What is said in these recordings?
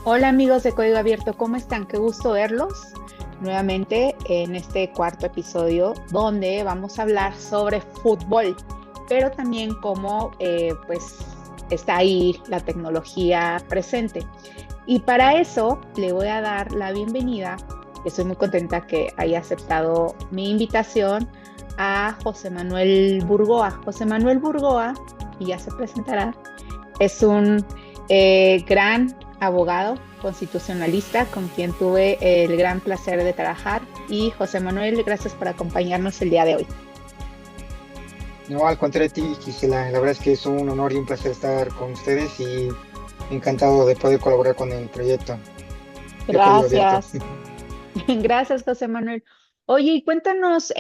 Hola amigos de Código Abierto, ¿cómo están? Qué gusto verlos nuevamente en este cuarto episodio donde vamos a hablar sobre fútbol, pero también cómo pues está ahí la tecnología presente. Y para eso le voy a dar la bienvenida, estoy muy contenta que haya aceptado mi invitación a José Manuel Burgoa. José Manuel Burgoa, y ya se presentará, es un gran abogado constitucionalista con quien tuve el gran placer de trabajar. Y José Manuel, gracias por acompañarnos el día de hoy. No, al contrario de ti, Gisela, la verdad es que es un honor y un placer estar con ustedes y encantado de poder colaborar con el proyecto de Código Abierto. Gracias. Gracias, José Manuel. Oye, y cuéntanos,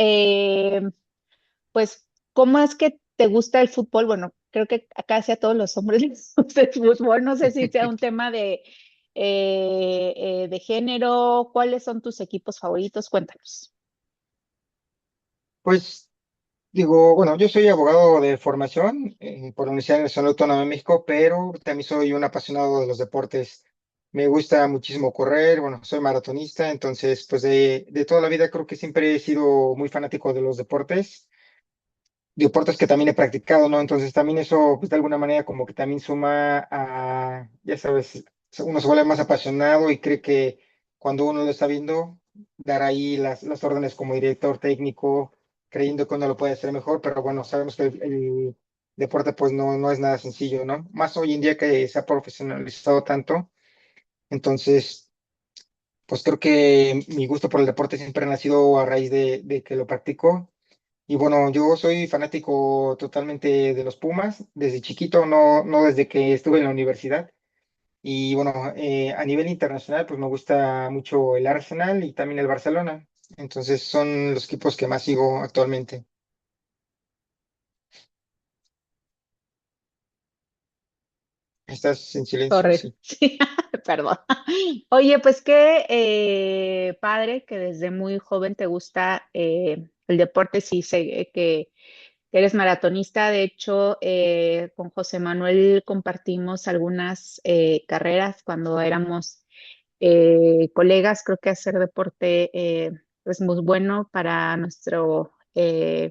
pues, ¿cómo es que te gusta el fútbol? Bueno, creo que a casi a todos los hombres les gusta el fútbol. No sé si sea un tema de género. ¿Cuáles son tus equipos favoritos? Cuéntanos. Pues digo, bueno, yo soy abogado de formación por la Universidad Nacional Autónoma de México, pero también soy un apasionado de los deportes. Me gusta muchísimo correr, bueno, soy maratonista, entonces, pues de toda la vida creo que siempre he sido muy fanático de los deportes que también he practicado, ¿no? Entonces también eso, pues de alguna manera como que también suma a, ya sabes, uno se vuelve más apasionado y cree que cuando uno lo está viendo, dar ahí las órdenes como director técnico, creyendo que uno lo puede hacer mejor, pero bueno, sabemos que el deporte pues no es nada sencillo, ¿no? Más hoy en día que se ha profesionalizado tanto, entonces, pues creo que mi gusto por el deporte siempre ha nacido a raíz de que lo practico. Y bueno, yo soy fanático totalmente de los Pumas, desde chiquito, no desde que estuve en la universidad. Y bueno, a nivel internacional, pues me gusta mucho el Arsenal y también el Barcelona. Entonces son los equipos que más sigo actualmente. ¿Estás en silencio? Correcto. Sí. Sí, perdón. Oye, pues qué padre que desde muy joven te gusta el deporte. Sí, sé que eres maratonista. De hecho, con José Manuel compartimos algunas carreras cuando éramos colegas. Creo que hacer deporte es muy bueno para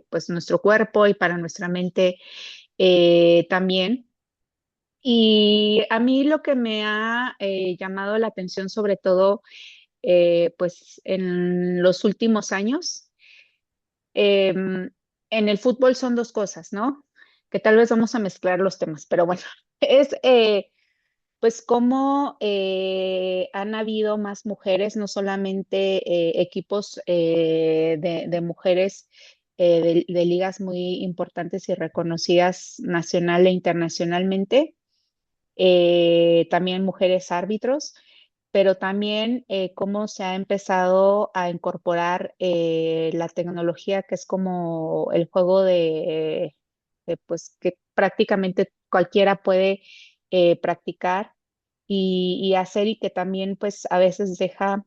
pues nuestro cuerpo y para nuestra mente también. Y a mí lo que me ha llamado la atención, sobre todo, pues en los últimos años, en el fútbol son dos cosas, ¿no? Que tal vez vamos a mezclar los temas, pero bueno, es pues cómo han habido más mujeres, no solamente equipos de mujeres de ligas muy importantes y reconocidas nacional e internacionalmente, también mujeres árbitros, pero también cómo se ha empezado a incorporar la tecnología, que es como el juego pues que prácticamente cualquiera puede practicar y hacer, y que también pues a veces deja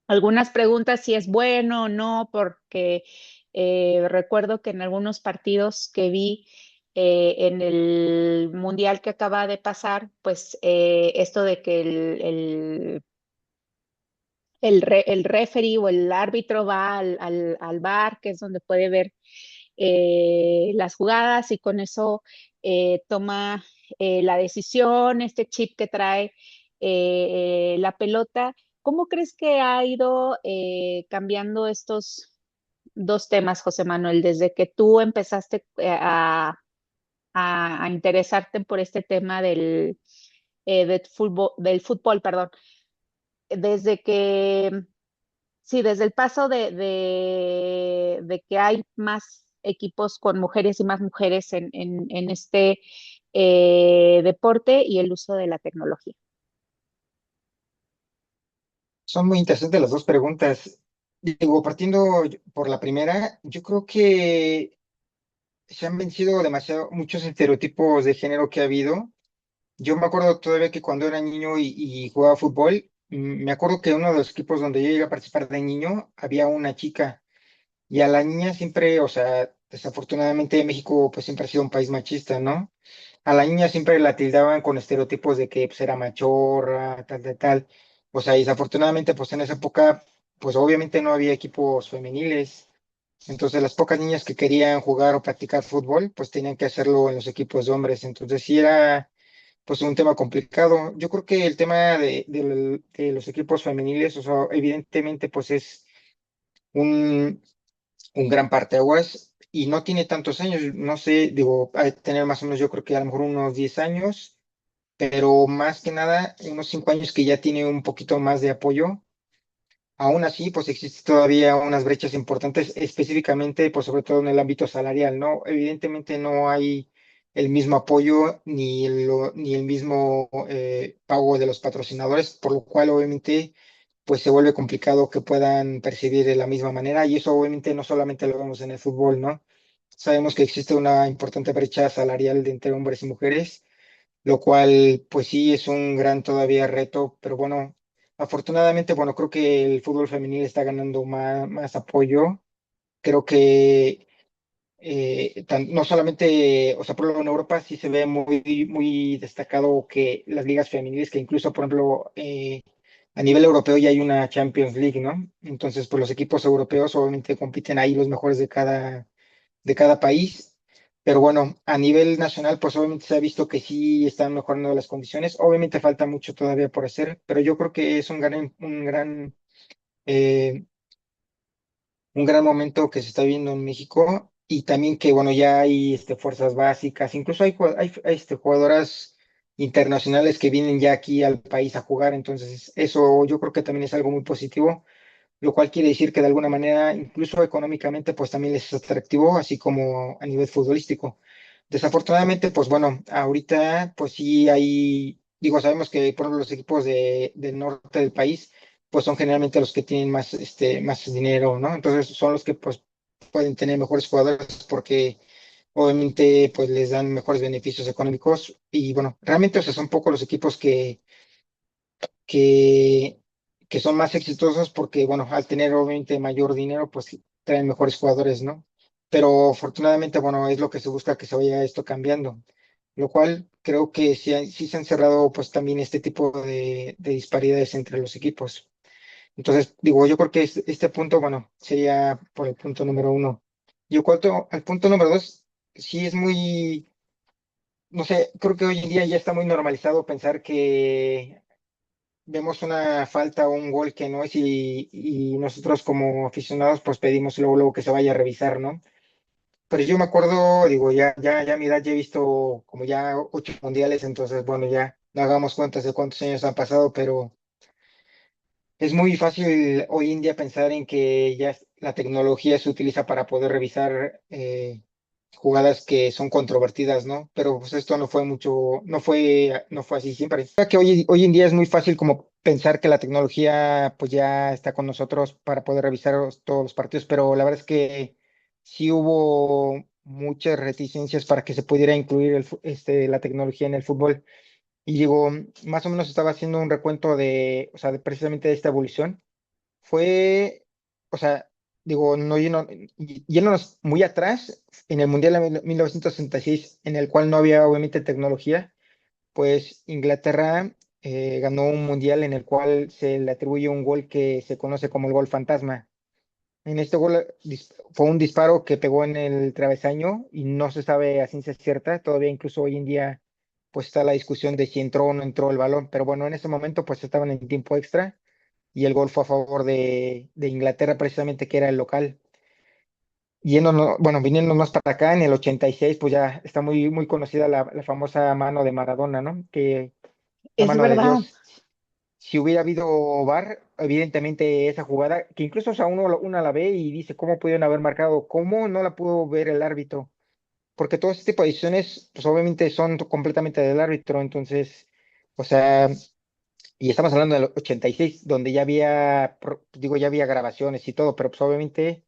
algunas preguntas si es bueno o no, porque recuerdo que en algunos partidos que vi en el mundial que acaba de pasar, pues esto de que el referee o el árbitro va al bar, que es donde puede ver las jugadas, y con eso toma la decisión, este chip que trae la pelota. ¿Cómo crees que ha ido cambiando estos dos temas, José Manuel, desde que tú empezaste a interesarte por este tema del fútbol, perdón, desde que, sí, desde el paso de que hay más equipos con mujeres y más mujeres en este deporte, y el uso de la tecnología? Son muy interesantes las dos preguntas. Digo, partiendo por la primera, yo creo que se han vencido demasiado muchos estereotipos de género que ha habido. Yo me acuerdo todavía que cuando era niño y jugaba fútbol, me acuerdo que uno de los equipos donde yo llegué a participar de niño había una chica y a la niña siempre, o sea, Desafortunadamente México pues siempre ha sido un país machista, ¿no? A la niña siempre la tildaban con estereotipos de que pues, era machorra, tal, tal, tal. O sea, y desafortunadamente pues en esa época pues obviamente no había equipos femeniles. Entonces las pocas niñas que querían jugar o practicar fútbol pues tenían que hacerlo en los equipos de hombres. Entonces sí era pues un tema complicado. Yo creo que el tema de los equipos femeniles, o sea, evidentemente pues es un, un gran parteaguas y no tiene tantos años, no sé, digo, hay que tener más o menos yo creo que a lo mejor unos 10 años, pero más que nada unos 5 años que ya tiene un poquito más de apoyo. Aún así, pues existen todavía unas brechas importantes, específicamente, pues sobre todo en el ámbito salarial, ¿no? Evidentemente no hay el mismo apoyo ni el mismo pago de los patrocinadores, por lo cual obviamente pues se vuelve complicado que puedan percibir de la misma manera y eso obviamente no solamente lo vemos en el fútbol, ¿no? Sabemos que existe una importante brecha salarial entre hombres y mujeres, lo cual pues sí es un gran todavía reto, pero bueno, afortunadamente, bueno, creo que el fútbol femenil está ganando más apoyo. Creo que no solamente, o sea, por ejemplo, en Europa sí se ve muy destacado que las ligas femeniles, que incluso, por ejemplo, a nivel europeo ya hay una Champions League, ¿no? Entonces, pues los equipos europeos obviamente compiten ahí los mejores de cada país. Pero bueno, a nivel nacional, pues obviamente se ha visto que sí están mejorando las condiciones. Obviamente falta mucho todavía por hacer, pero yo creo que es eh, un gran momento que se está viendo en México y también que, bueno, ya hay fuerzas básicas, incluso hay jugadoras internacionales que vienen ya aquí al país a jugar, entonces eso yo creo que también es algo muy positivo, lo cual quiere decir que de alguna manera, incluso económicamente, pues también les es atractivo, así como a nivel futbolístico. Desafortunadamente, pues bueno, ahorita pues sí hay, digo, sabemos que por ejemplo los equipos del norte del país, pues son generalmente los que tienen más, más dinero, ¿no? Entonces son los que pues pueden tener mejores jugadores porque obviamente pues les dan mejores beneficios económicos y bueno, realmente o sea, son pocos los equipos que, que son más exitosos porque, bueno, al tener obviamente mayor dinero, pues traen mejores jugadores, ¿no? Pero afortunadamente, bueno, es lo que se busca que se vaya esto cambiando, lo cual creo que sí se han cerrado pues también este tipo de disparidades entre los equipos. Entonces, digo, yo creo que este punto, bueno, sería por el punto número uno. Y en cuanto al punto número dos, sí es muy, no sé, creo que hoy en día ya está muy normalizado pensar que vemos una falta o un gol que no es y nosotros como aficionados pues pedimos luego que se vaya a revisar, ¿no? Pero yo me acuerdo, digo, ya a mi edad ya he visto como ya 8 mundiales, entonces bueno, ya no hagamos cuentas de cuántos años han pasado, pero es muy fácil hoy en día pensar en que la tecnología se utiliza para poder revisar jugadas que son controvertidas, ¿no? Pero pues esto no fue mucho, no fue así siempre. Creo que hoy en día es muy fácil como pensar que la tecnología pues ya está con nosotros para poder revisar todos los partidos, pero la verdad es que sí hubo muchas reticencias para que se pudiera incluir la tecnología en el fútbol. Y digo, más o menos estaba haciendo un recuento o sea, precisamente de esta evolución. Fue, o sea, digo, no yéndonos muy atrás, en el Mundial de 1966, en el cual no había obviamente tecnología, pues Inglaterra ganó un Mundial en el cual se le atribuye un gol que se conoce como el gol fantasma. En este gol fue un disparo que pegó en el travesaño y no se sabe a ciencia cierta, todavía incluso hoy en día pues está la discusión de si entró o no entró el balón, pero bueno, en ese momento pues estaban en tiempo extra y el gol fue a favor de Inglaterra precisamente que era el local. Bueno, viniéndonos para acá en el 86 pues ya está muy conocida la famosa mano de Maradona, ¿no? Que la Es mano de verdad. Dios. Si hubiera habido VAR, evidentemente esa jugada, que incluso o sea, uno la ve y dice, ¿cómo pudieron haber marcado? ¿Cómo no la pudo ver el árbitro? Porque todo este tipo de decisiones, pues obviamente son completamente del árbitro, entonces, o sea, y estamos hablando del 86, donde ya había, digo, ya había grabaciones y todo, pero pues obviamente,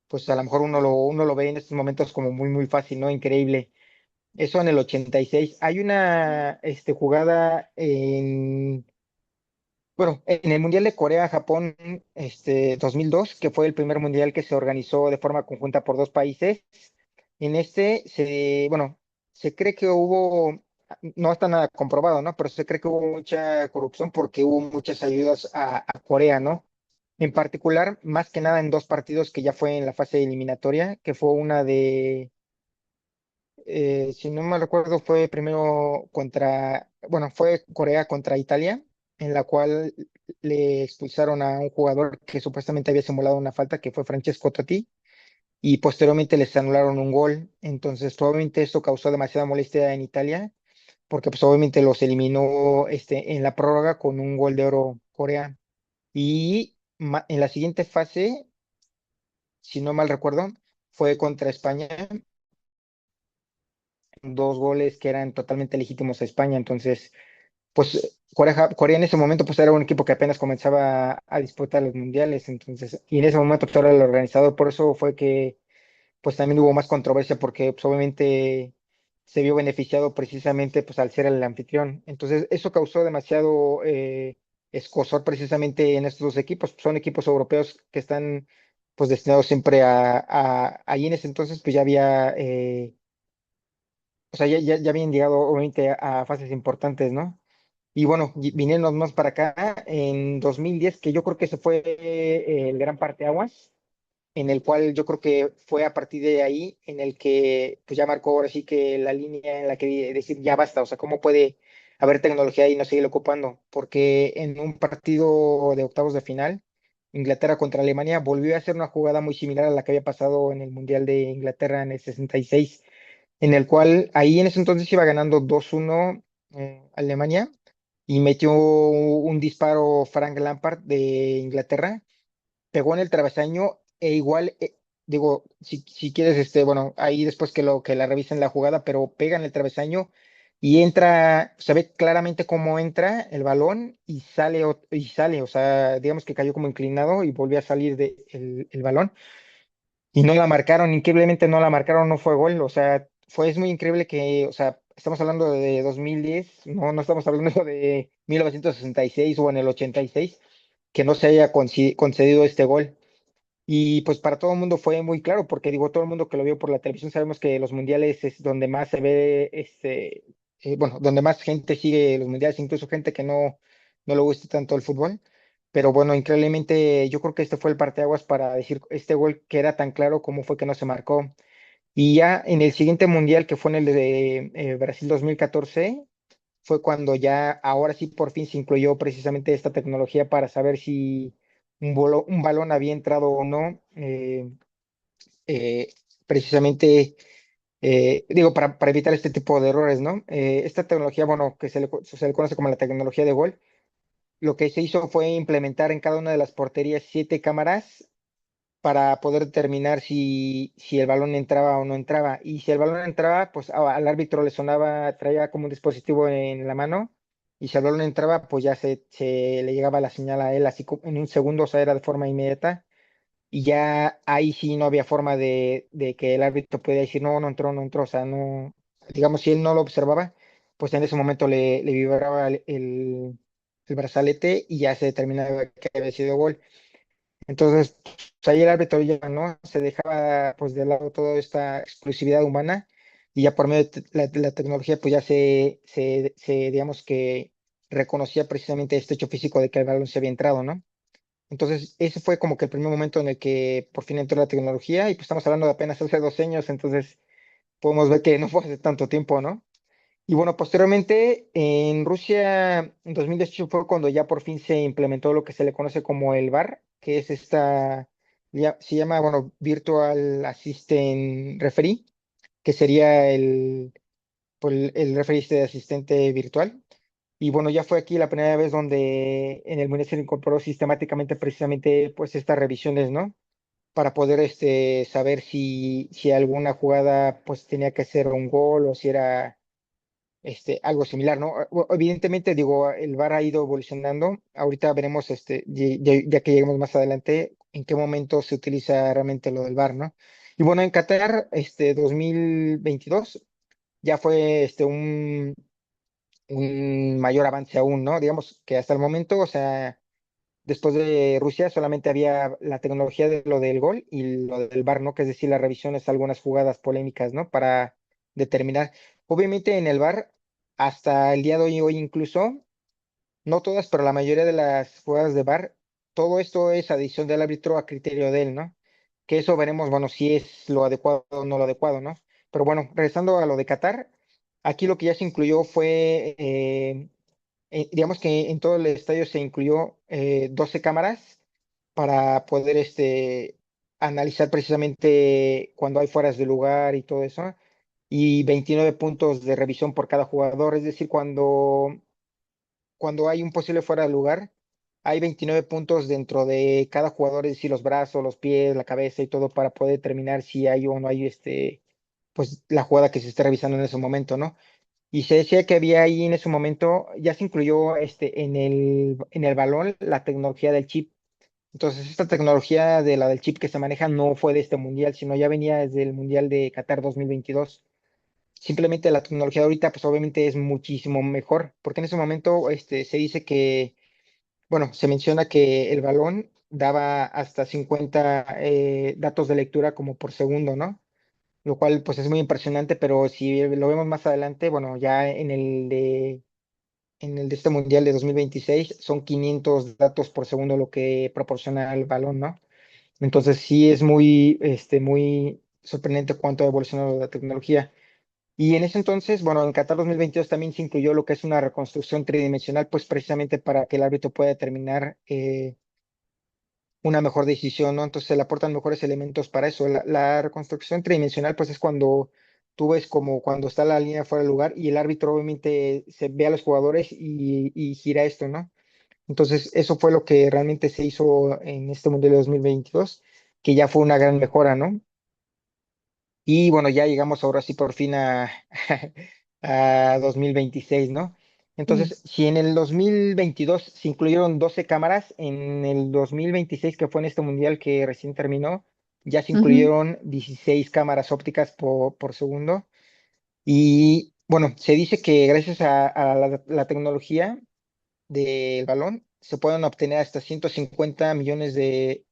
pues a lo mejor uno lo ve en estos momentos como muy fácil, ¿no? Increíble. Eso en el 86. Hay una jugada bueno, en el Mundial de Corea-Japón 2002, que fue el primer mundial que se organizó de forma conjunta por dos países, En este bueno, se cree que hubo, no está nada comprobado, ¿no? Pero se cree que hubo mucha corrupción porque hubo muchas ayudas a Corea, ¿no? En particular, más que nada en dos partidos que ya fue en la fase eliminatoria, que fue una si no me recuerdo, fue primero bueno, fue Corea contra Italia, en la cual le expulsaron a un jugador que supuestamente había simulado una falta, que fue Francesco Totti, y posteriormente les anularon un gol. Entonces, probablemente esto causó demasiada molestia en Italia, porque pues obviamente los eliminó en la prórroga con un gol de oro Corea. Y en la siguiente fase, si no mal recuerdo, fue contra España, dos goles que eran totalmente legítimos a España. Entonces, pues Corea en ese momento pues era un equipo que apenas comenzaba a disputar los mundiales. Entonces, y en ese momento pues, era el organizador. Por eso fue que pues también hubo más controversia porque pues, obviamente se vio beneficiado precisamente pues al ser el anfitrión. Entonces, eso causó demasiado escozor precisamente en estos dos equipos. Son equipos europeos que están pues destinados siempre ahí en ese entonces pues ya había, o sea, ya habían llegado obviamente a fases importantes, ¿no? Y bueno, vinieron más para acá en 2010, que yo creo que ese fue el gran parteaguas en el cual yo creo que fue a partir de ahí en el que pues ya marcó ahora sí que la línea en la que decir ya basta, o sea, ¿cómo puede haber tecnología y no seguir ocupando? Porque en un partido de octavos de final, Inglaterra contra Alemania volvió a hacer una jugada muy similar a la que había pasado en el Mundial de Inglaterra en el 66, en el cual ahí en ese entonces iba ganando 2-1 Alemania y metió un disparo Frank Lampard de Inglaterra, pegó en el travesaño e igual, digo, si quieres, bueno, ahí después que la revisen la jugada, pero pega en el travesaño y entra, se ve claramente cómo entra el balón y sale, o sea, digamos que cayó como inclinado y volvió a salir el balón y no la marcaron, increíblemente no la marcaron, no fue gol, o sea, es muy increíble que, o sea, estamos hablando de 2010, no estamos hablando de 1966 o en el 86, que no se haya concedido este gol. Y pues para todo el mundo fue muy claro, porque digo, todo el mundo que lo vio por la televisión sabemos que los mundiales es donde más se ve, bueno, donde más gente sigue los mundiales, incluso gente que no le gusta tanto el fútbol. Pero bueno, increíblemente yo creo que este fue el parteaguas para decir este gol que era tan claro como fue que no se marcó. Y ya en el siguiente mundial, que fue en el de Brasil 2014, fue cuando ya ahora sí por fin se incluyó precisamente esta tecnología para saber si un balón había entrado o no, eh, precisamente, digo, para evitar este tipo de errores, ¿no? Esta tecnología, bueno, que se le conoce como la tecnología de gol, lo que se hizo fue implementar en cada una de las porterías 7 cámaras para poder determinar si el balón entraba o no entraba. Y si el balón entraba, pues al árbitro le sonaba, traía como un dispositivo en la mano, y si el balón entraba, pues ya se le llegaba la señal a él así como en un segundo, o sea, era de forma inmediata. Y ya ahí sí no había forma de que el árbitro pudiera decir, no, no entró, no entró, o sea, no, digamos, si él no lo observaba, pues en ese momento le vibraba el brazalete y ya se determinaba que había sido gol. Entonces, pues, ahí el árbitro ya no se dejaba pues de lado toda esta exclusividad humana y ya por medio de la tecnología pues ya digamos que reconocía precisamente este hecho físico de que el balón se había entrado, ¿no? Entonces, ese fue como que el primer momento en el que por fin entró la tecnología y pues estamos hablando de apenas hace 2 años, entonces podemos ver que no fue hace tanto tiempo, ¿no? Y bueno, posteriormente en Rusia, en 2018 fue cuando ya por fin se implementó lo que se le conoce como el VAR, que es se llama, bueno, Virtual Assistant Referee, que sería pues, el referee de asistente virtual. Y bueno, ya fue aquí la primera vez donde en el Mundial se incorporó sistemáticamente precisamente pues estas revisiones, ¿no? Para poder saber si alguna jugada pues tenía que ser un gol o si era algo similar, ¿no? Evidentemente, digo, el VAR ha ido evolucionando. Ahorita veremos, ya que lleguemos más adelante, en qué momento se utiliza realmente lo del VAR, ¿no? Y bueno, en Qatar, 2022, ya fue un mayor avance aún, ¿no? Digamos que hasta el momento, o sea, después de Rusia solamente había la tecnología de lo del gol y lo del VAR, ¿no? Que es decir, las revisiones, algunas jugadas polémicas, ¿no? Para determinar. Obviamente en el VAR, hasta el día de hoy incluso, no todas, pero la mayoría de las jugadas de VAR, todo esto es adición del árbitro a criterio de él, ¿no? Que eso veremos, bueno, si es lo adecuado o no lo adecuado, ¿no? Pero bueno, regresando a lo de Qatar, aquí lo que ya se incluyó fue digamos que en todo el estadio se incluyó 12 cámaras para poder analizar precisamente cuando hay fueras de lugar y todo eso, y 29 puntos de revisión por cada jugador, es decir, cuando hay un posible fuera de lugar, hay 29 puntos dentro de cada jugador, es decir, los brazos, los pies, la cabeza y todo para poder determinar si hay o no hay pues la jugada que se esté revisando en ese momento, ¿no? Y se decía que había ahí en ese momento, ya se incluyó en el balón la tecnología del chip. Entonces, esta tecnología de la del chip que se maneja no fue de este mundial, sino ya venía desde el Mundial de Qatar 2022. Simplemente la tecnología de ahorita, pues obviamente es muchísimo mejor, porque en ese momento se dice que, bueno, se menciona que el balón daba hasta 50 datos de lectura como por segundo, ¿no? Lo cual pues es muy impresionante, pero si lo vemos más adelante, bueno, ya en el de este Mundial de 2026 son 500 datos por segundo lo que proporciona el balón, ¿no? Entonces sí es muy sorprendente cuánto ha evolucionado la tecnología. Y en ese entonces, bueno, en Qatar 2022 también se incluyó lo que es una reconstrucción tridimensional, pues precisamente para que el árbitro pueda determinar una mejor decisión, ¿no? Entonces se le aportan mejores elementos para eso. La reconstrucción tridimensional, pues es cuando tú ves como cuando está la línea fuera de lugar y el árbitro obviamente se ve a los jugadores y gira esto, ¿no? Entonces eso fue lo que realmente se hizo en este Mundial de 2022, que ya fue una gran mejora, ¿no? Y bueno, ya llegamos ahora sí por fin a 2026, ¿no? Mm, Entonces, si en el 2022 se incluyeron 12 cámaras, en el 2026, que fue en este mundial que recién terminó, ya se ujú. incluyeron 16 cámaras ópticas por segundo. Y bueno, se dice que gracias a la tecnología del balón se pueden obtener hasta 150 millones de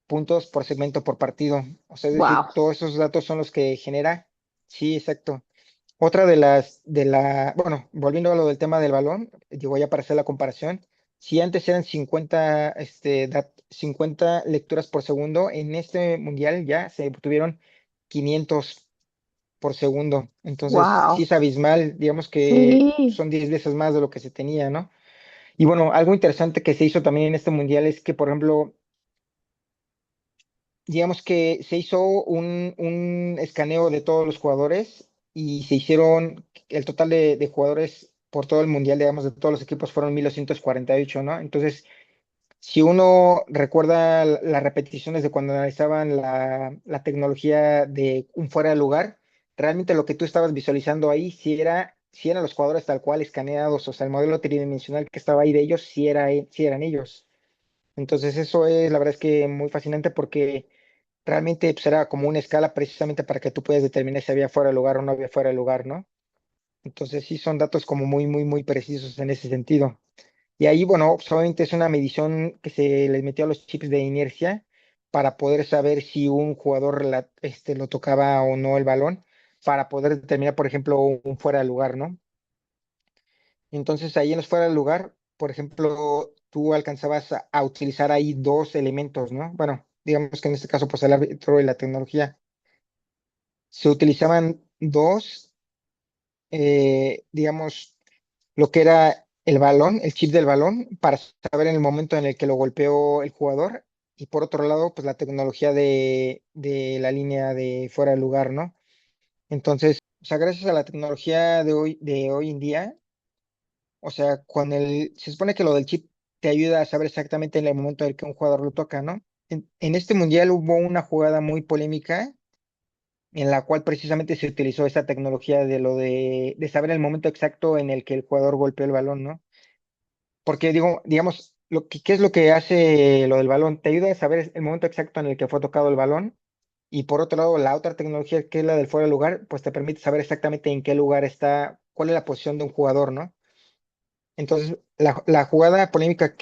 puntos por segmento por partido. O sea, es decir, Wow. todos esos datos son los que genera. Sí, exacto. Otra bueno, volviendo a lo del tema del balón, digo ya para hacer la comparación, si antes eran 50 lecturas por segundo, en este mundial ya se tuvieron 500 por segundo. Entonces, sí Wow. es abismal, digamos que Sí. son 10 veces más de lo que se tenía, ¿no? Y bueno, algo interesante que se hizo también en este mundial es que, por ejemplo, digamos que se hizo un escaneo de todos los jugadores y se hicieron el total de jugadores por todo el mundial, digamos, de todos los equipos fueron 1248, ¿no? Entonces, si uno recuerda las repeticiones de cuando analizaban la tecnología de un fuera de lugar, realmente lo que tú estabas visualizando ahí, si eran los jugadores tal cual escaneados, o sea, el modelo tridimensional que estaba ahí de ellos, si eran ellos. Entonces, eso es, la verdad es que muy fascinante porque realmente pues, era como una escala precisamente para que tú puedas determinar si había fuera de lugar o no había fuera de lugar, ¿no? Entonces sí son datos como muy precisos en ese sentido. Y ahí, bueno, pues, obviamente es una medición que se les metió a los chips de inercia para poder saber si un jugador lo tocaba o no el balón, para poder determinar, por ejemplo, un fuera de lugar, ¿no? Entonces ahí en los fuera de lugar, por ejemplo, tú alcanzabas a utilizar ahí dos elementos, ¿no? Bueno, digamos que en este caso, pues el árbitro y la tecnología se utilizaban dos, digamos, lo que era el balón, el chip del balón, para saber en el momento en el que lo golpeó el jugador, y por otro lado, pues la tecnología de la línea de fuera de lugar, ¿no? Entonces, o sea, gracias a la tecnología de hoy en día, o sea, se supone que lo del chip te ayuda a saber exactamente en el momento en el que un jugador lo toca, ¿no? En este mundial hubo una jugada muy polémica en la cual precisamente se utilizó esa tecnología de de saber el momento exacto en el que el jugador golpeó el balón, ¿no? Porque digo, digamos, ¿qué es lo que hace lo del balón? Te ayuda a saber el momento exacto en el que fue tocado el balón. Y por otro lado, la otra tecnología que es la del fuera de lugar, pues te permite saber exactamente en qué lugar está, cuál es la posición de un jugador, ¿no? Entonces, la jugada polémica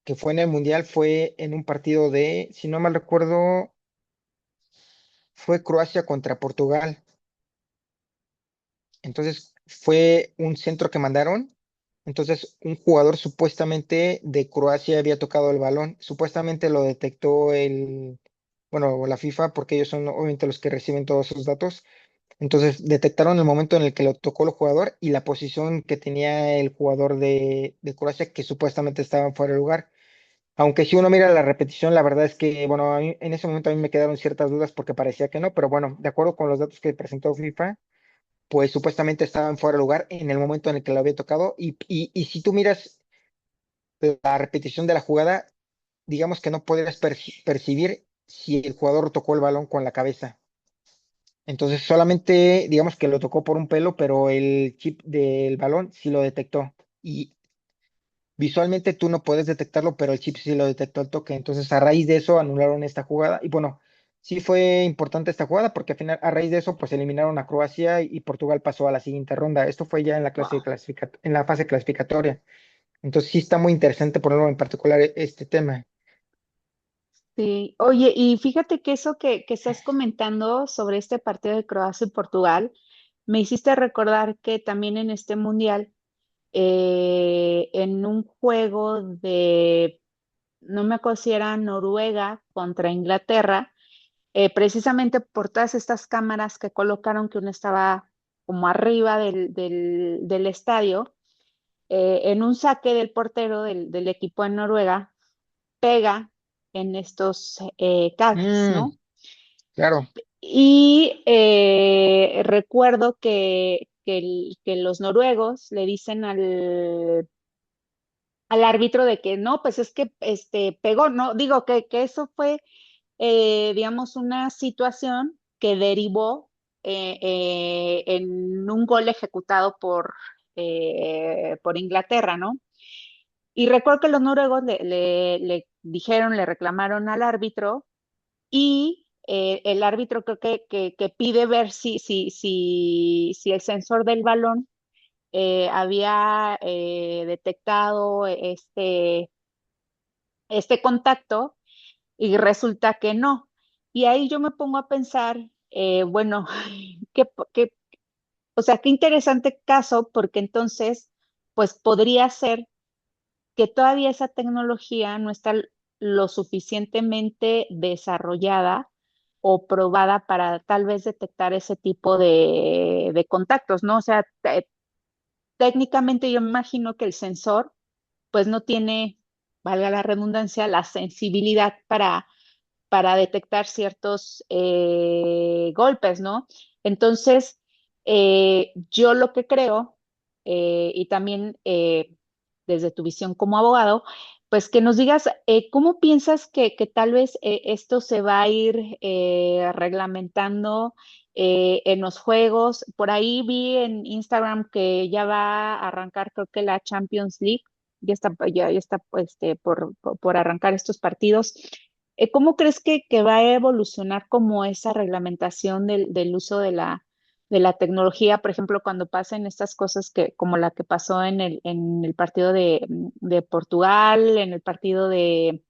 que fue en el Mundial fue en un partido de, si no mal recuerdo, fue Croacia contra Portugal. Entonces fue un centro que mandaron. Entonces un jugador supuestamente de Croacia había tocado el balón. Supuestamente lo detectó bueno, la FIFA, porque ellos son obviamente los que reciben todos esos datos. Entonces detectaron el momento en el que lo tocó el jugador y la posición que tenía el jugador de Croacia, que supuestamente estaba fuera de lugar. Aunque si uno mira la repetición, la verdad es que, bueno, en ese momento a mí me quedaron ciertas dudas porque parecía que no, pero bueno, de acuerdo con los datos que presentó FIFA, pues supuestamente estaban fuera de lugar en el momento en el que lo había tocado. Y si tú miras la repetición de la jugada, digamos que no podrías percibir si el jugador tocó el balón con la cabeza. Entonces solamente, digamos que lo tocó por un pelo, pero el chip del balón sí lo detectó. Y visualmente tú no puedes detectarlo, pero el chip sí lo detectó al toque. Entonces, a raíz de eso anularon esta jugada. Y bueno, sí fue importante esta jugada porque al final, a raíz de eso, pues eliminaron a Croacia y Portugal pasó a la siguiente ronda. Esto fue ya en la Wow. en la fase clasificatoria. Entonces, sí está muy interesante ponerlo en particular este tema. Sí, oye, y fíjate que eso que estás comentando sobre este partido de Croacia y Portugal, me hiciste recordar que también en este mundial, en un juego de, no me acuerdo si era Noruega contra Inglaterra, precisamente por todas estas cámaras que colocaron, que uno estaba como arriba del estadio, en un saque del portero del equipo de Noruega, pega en estos cables, Mm, ¿no? claro. Y recuerdo que los noruegos le dicen al árbitro de que no, pues es que pegó, no, digo que eso fue, digamos, una situación que derivó en un gol ejecutado por Inglaterra, ¿no? Y recuerdo que los noruegos le dijeron, le reclamaron al árbitro y el árbitro creo que pide ver si el sensor del balón había detectado este contacto y resulta que no. Y ahí yo me pongo a pensar, bueno, qué, qué, o sea, qué interesante caso, porque entonces, pues podría ser que todavía esa tecnología no está lo suficientemente desarrollada o probada para tal vez detectar ese tipo de contactos, ¿no? O sea, técnicamente yo me imagino que el sensor pues no tiene, valga la redundancia, la sensibilidad para detectar ciertos golpes, ¿no? Entonces, yo lo que creo, y también desde tu visión como abogado, pues que nos digas cómo piensas que tal vez esto se va a ir reglamentando en los juegos. Por ahí vi en Instagram que ya va a arrancar, creo que la Champions League, ya está pues, por arrancar estos partidos. ¿Cómo crees que va a evolucionar como esa reglamentación del uso de la tecnología, por ejemplo, cuando pasen estas cosas como la que pasó en el partido de Portugal, en el partido de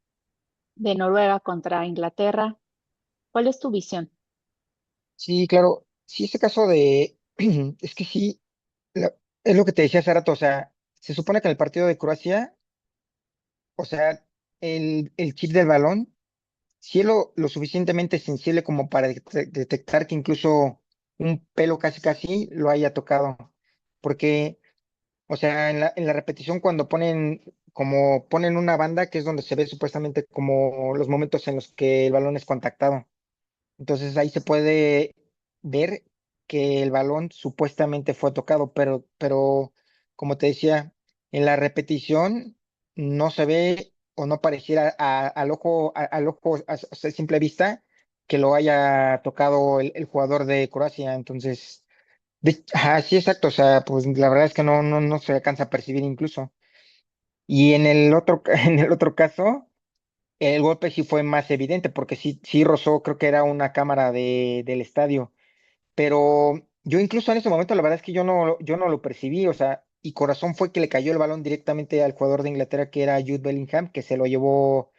Noruega contra Inglaterra? ¿Cuál es tu visión? Sí, claro. Sí, ese caso de, es que sí, es lo que te decía hace rato, o sea, se supone que en el partido de Croacia, o sea, el chip del balón, si es lo suficientemente sensible como para detectar que incluso un pelo casi casi lo haya tocado. Porque, o sea, en la repetición cuando ponen una banda, que es donde se ve supuestamente como los momentos en los que el balón es contactado. Entonces ahí se puede ver que el balón supuestamente fue tocado, pero como te decía, en la repetición no se ve o no pareciera al ojo a simple vista que lo haya tocado el jugador de Croacia. Entonces, ajá, sí, exacto. O sea, pues la verdad es que no se alcanza a percibir incluso. Y en el otro, en el otro caso. El golpe sí fue más evidente porque sí rozó, creo que era una cámara del estadio, pero yo incluso en ese momento la verdad es que yo no lo percibí, o sea, y corazón fue que le cayó el balón directamente al jugador de Inglaterra que era Jude Bellingham, que se lo llevó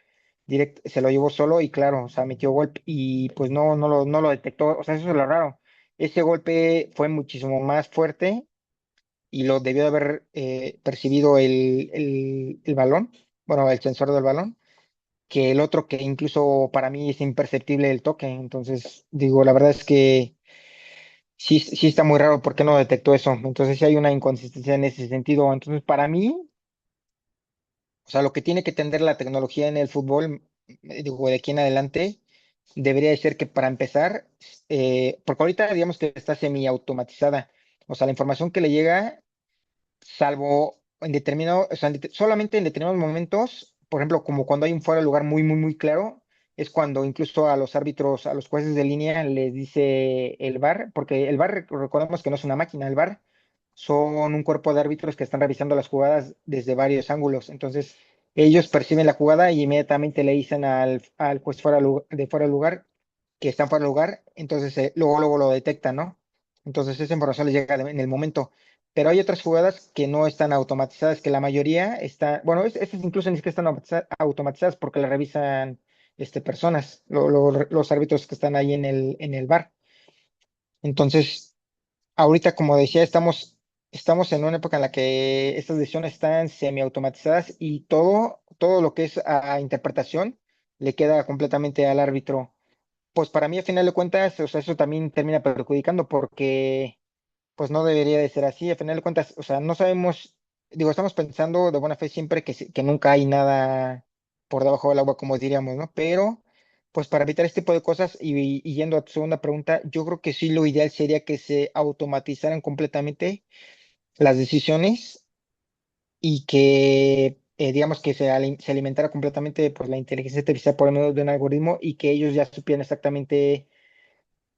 se lo llevó solo y claro, o sea, metió golpe y pues no lo detectó, o sea, eso es lo raro. Ese golpe fue muchísimo más fuerte y lo debió de haber percibido el balón, bueno, el sensor del balón, que el otro que incluso para mí es imperceptible el toque. Entonces, digo, la verdad es que sí está muy raro por qué no detectó eso. Entonces, sí hay una inconsistencia en ese sentido. Entonces, para mí, o sea, lo que tiene que tender la tecnología en el fútbol, digo, de aquí en adelante, debería de ser que para empezar, porque ahorita digamos que está semi-automatizada. O sea, la información que le llega salvo en determinado, o sea, solamente en determinados momentos, por ejemplo, como cuando hay un fuera de lugar muy claro, es cuando incluso a los árbitros, a los jueces de línea les dice el VAR, porque el VAR, recordemos que no es una máquina, el VAR son un cuerpo de árbitros que están revisando las jugadas desde varios ángulos. Entonces, ellos perciben la jugada y inmediatamente le dicen al juez de fuera de lugar que está fuera de lugar, entonces luego lo detectan, ¿no? Entonces esa información les llega en el momento. Pero hay otras jugadas que no están automatizadas, que la mayoría está, bueno, estas incluso ni siquiera están automatizadas porque las revisan personas, los árbitros que están ahí en el bar. Entonces, ahorita, como decía, estamos en una época en la que estas decisiones están semiautomatizadas y todo lo que es a interpretación le queda completamente al árbitro. Pues para mí, a final de cuentas, o sea, eso también termina perjudicando porque pues no debería de ser así. A final de cuentas, o sea, no sabemos, digo, estamos pensando de buena fe siempre que nunca hay nada por debajo del agua, como diríamos, ¿no? Pero, pues para evitar este tipo de cosas y yendo a tu segunda pregunta, yo creo que sí lo ideal sería que se automatizaran completamente las decisiones y que, digamos, que se alimentara completamente pues la inteligencia artificial por medio de un algoritmo y que ellos ya supieran exactamente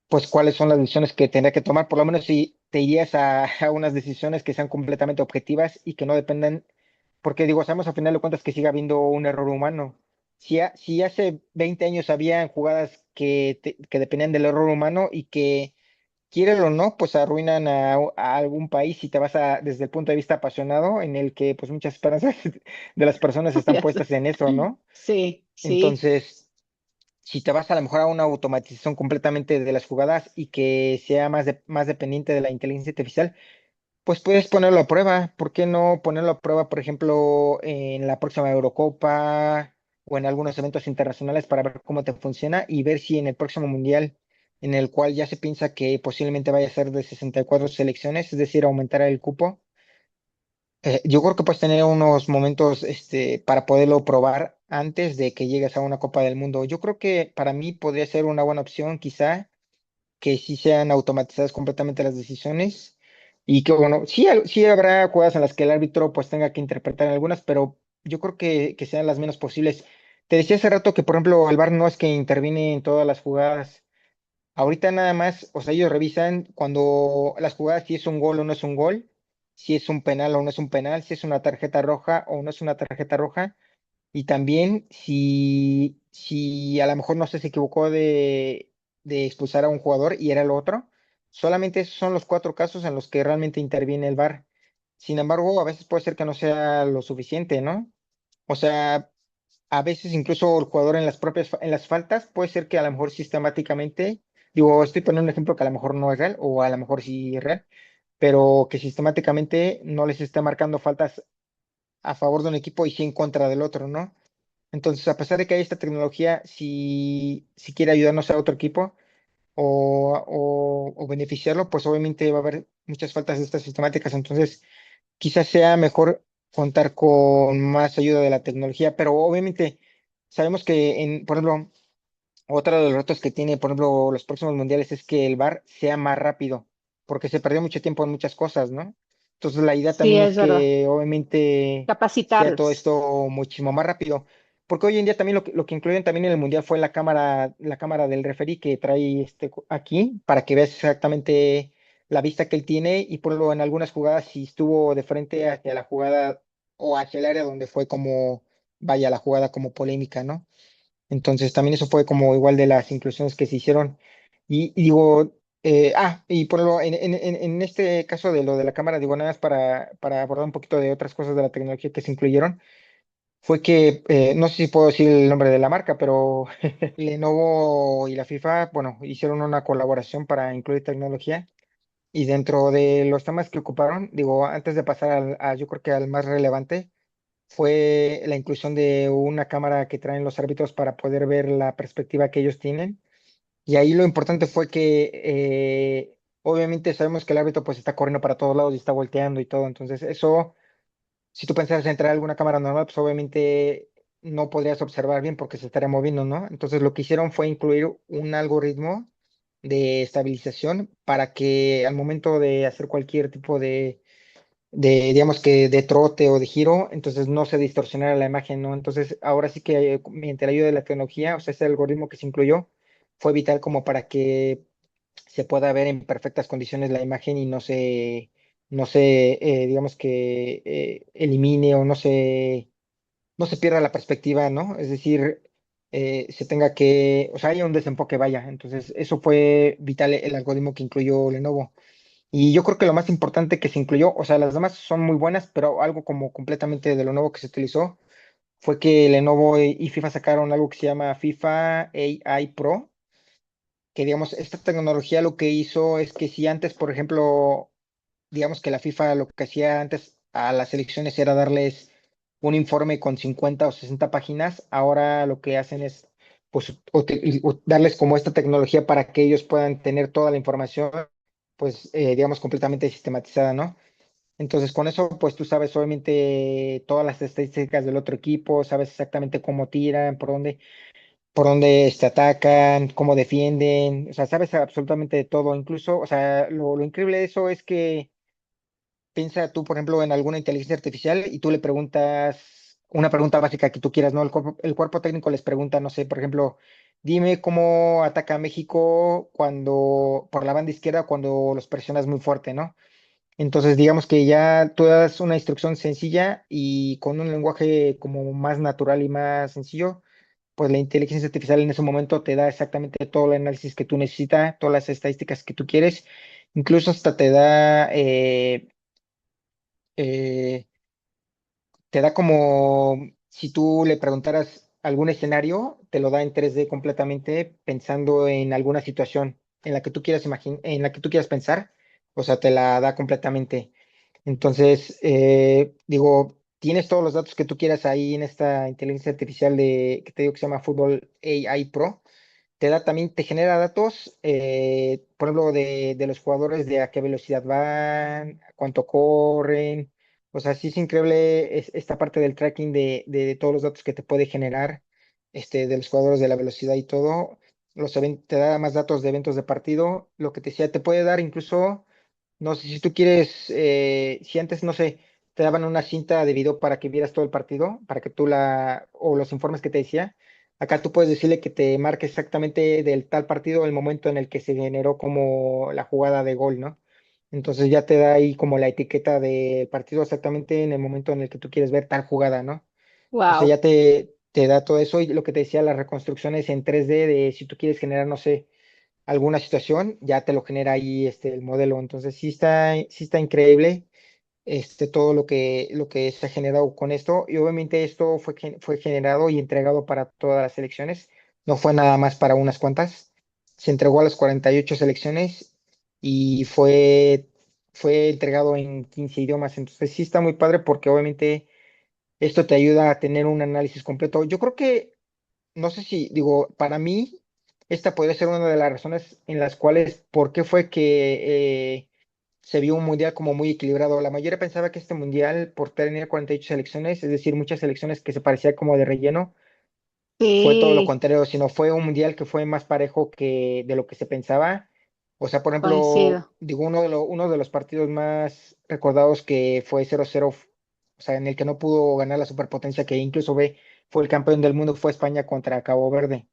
pues cuáles son las decisiones que tendrá que tomar, por lo menos si te irías a unas decisiones que sean completamente objetivas y que no dependan, porque digo, sabemos a final de cuentas que sigue habiendo un error humano. Si hace 20 años había jugadas que dependían del error humano y que, quieren o no, pues arruinan a algún país y te vas desde el punto de vista apasionado, en el que pues muchas esperanzas de las personas están Ya sé. puestas en eso, ¿no? Sí, sí, Entonces si te vas a lo mejor a una automatización completamente de las jugadas y que sea más dependiente de la inteligencia artificial, pues puedes ponerlo a prueba. ¿Por qué no ponerlo a prueba, por ejemplo, en la próxima Eurocopa o en algunos eventos internacionales para ver cómo te funciona y ver si en el próximo Mundial, en el cual ya se piensa que posiblemente vaya a ser de 64 selecciones, es decir, aumentar el cupo? Yo creo que puedes tener unos momentos para poderlo probar antes de que llegues a una Copa del Mundo. Yo creo que para mí podría ser una buena opción, quizá, que sí sean automatizadas completamente las decisiones y que, bueno, sí habrá jugadas en las que el árbitro pues tenga que interpretar algunas, pero yo creo que sean las menos posibles. Te decía hace rato que, por ejemplo, el VAR no es que interviene en todas las jugadas. Ahorita nada más, o sea, ellos revisan cuando las jugadas si es un gol o no es un gol, si es un penal o no es un penal, si es una tarjeta roja o no es una tarjeta roja, y también si a lo mejor no sé, se equivocó de expulsar a un jugador y era el otro. Solamente esos son los cuatro casos en los que realmente interviene el VAR. Sin embargo, a veces puede ser que no sea lo suficiente, ¿no? O sea, a veces incluso el jugador en en las faltas puede ser que a lo mejor sistemáticamente, digo, estoy poniendo un ejemplo que a lo mejor no es real o a lo mejor sí es real, pero que sistemáticamente no les está marcando faltas a favor de un equipo y sí en contra del otro, ¿no? Entonces, a pesar de que hay esta tecnología, si quiere ayudarnos a otro equipo o beneficiarlo, pues obviamente va a haber muchas faltas de estas sistemáticas. Entonces, quizás sea mejor contar con más ayuda de la tecnología, pero obviamente sabemos que, por ejemplo, otro de los retos que tiene, por ejemplo, los próximos mundiales es que el VAR sea más rápido, porque se perdió mucho tiempo en muchas cosas, ¿no? Entonces, la idea sí, también es es verdad. que obviamente sea todo Capacitarlos. esto muchísimo más rápido, porque hoy en día también lo que incluyeron también en el mundial fue la cámara del referee que trae aquí para que veas exactamente la vista que él tiene y por ejemplo en algunas jugadas si estuvo de frente hacia la jugada o hacia el área donde fue como, vaya, la jugada como polémica, ¿no? Entonces también eso fue como igual de las inclusiones que se hicieron. Y digo, y por lo, en este caso de lo de la cámara, digo, nada más para abordar un poquito de otras cosas de la tecnología que se incluyeron, fue que, no sé si puedo decir el nombre de la marca, pero Lenovo y la FIFA, bueno, hicieron una colaboración para incluir tecnología y dentro de los temas que ocuparon, digo, antes de pasar yo creo que al más relevante, fue la inclusión de una cámara que traen los árbitros para poder ver la perspectiva que ellos tienen. Y ahí lo importante fue que obviamente sabemos que el árbitro pues está corriendo para todos lados y está volteando y todo. Entonces eso, si tú pensabas entrar a alguna cámara normal, pues obviamente no podrías observar bien porque se estaría moviendo, ¿no? Entonces lo que hicieron fue incluir un algoritmo de estabilización para que al momento de hacer cualquier tipo digamos que de trote o de giro, entonces no se distorsionara la imagen, ¿no? Entonces, ahora sí que mediante la ayuda de la tecnología, o sea, ese algoritmo que se incluyó fue vital como para que se pueda ver en perfectas condiciones la imagen y no se digamos que elimine o no se pierda la perspectiva, ¿no? Es decir, se tenga que, o sea, haya un desenfoque, vaya. Entonces, eso fue vital el algoritmo que incluyó Lenovo. Y yo creo que lo más importante que se incluyó, o sea, las demás son muy buenas, pero algo como completamente de lo nuevo que se utilizó fue que Lenovo y FIFA sacaron algo que se llama FIFA AI Pro, que digamos, esta tecnología lo que hizo es que si antes, por ejemplo, digamos que la FIFA lo que hacía antes a las selecciones era darles un informe con 50 o 60 páginas, ahora lo que hacen es pues darles como esta tecnología para que ellos puedan tener toda la información, pues digamos completamente sistematizada, ¿no? Entonces con eso pues tú sabes obviamente todas las estadísticas del otro equipo, sabes exactamente cómo tiran, por dónde atacan, cómo defienden, o sea, sabes absolutamente de todo, incluso, o sea, lo increíble de eso es que piensa tú, por ejemplo, en alguna inteligencia artificial y tú le preguntas una pregunta básica que tú quieras, ¿no? El cuerpo técnico les pregunta, no sé, por ejemplo, dime cómo ataca México por la banda izquierda cuando los presionas muy fuerte, ¿no? Entonces, digamos que ya tú das una instrucción sencilla y con un lenguaje como más natural y más sencillo, pues la inteligencia artificial en ese momento te da exactamente todo el análisis que tú necesitas, todas las estadísticas que tú quieres, incluso hasta eh, te da como si tú le preguntaras algún escenario, te lo da en 3D completamente pensando en alguna situación en la que tú quieras en la que tú quieras pensar, o sea, te la da completamente. Entonces, digo, tienes todos los datos que tú quieras ahí en esta inteligencia artificial que te digo que se llama Football AI Pro. Te da también, te genera datos, por ejemplo, de los jugadores, de a qué velocidad van, cuánto corren. O sea, sí es increíble esta parte del tracking de todos los datos que te puede generar, de los jugadores, de la velocidad y todo. Te da más datos de eventos de partido. Lo que te decía, te puede dar incluso, no sé, si tú quieres, si antes, no sé, te daban una cinta de video para que vieras todo el partido, para que o los informes que te decía. Acá tú puedes decirle que te marque exactamente del tal partido el momento en el que se generó como la jugada de gol, ¿no? Entonces ya te da ahí como la etiqueta del partido exactamente en el momento en el que tú quieres ver tal jugada, ¿no? O sea, Wow. ya te da todo eso y lo que te decía, las reconstrucciones en 3D de si tú quieres generar, no sé, alguna situación, ya te lo genera ahí el modelo. Entonces sí está increíble todo lo que se ha generado con esto. Y obviamente esto fue generado y entregado para todas las selecciones. No fue nada más para unas cuantas. Se entregó a las 48 selecciones y fue entregado en 15 idiomas. Entonces sí está muy padre porque obviamente esto te ayuda a tener un análisis completo. Yo creo que, no sé si, digo, para mí, esta podría ser una de las razones en las cuales, ¿por qué fue que se vio un mundial como muy equilibrado? La mayoría pensaba que este mundial, por tener 48 selecciones, es decir, muchas selecciones que se parecía como de relleno, fue todo lo Sí, contrario, sino fue un mundial que fue más parejo que de lo que se pensaba. O sea, por ejemplo, coincido. digo, uno de los partidos más recordados que fue 0-0, o sea, en el que no pudo ganar la superpotencia que incluso fue el campeón del mundo, fue España contra Cabo Verde.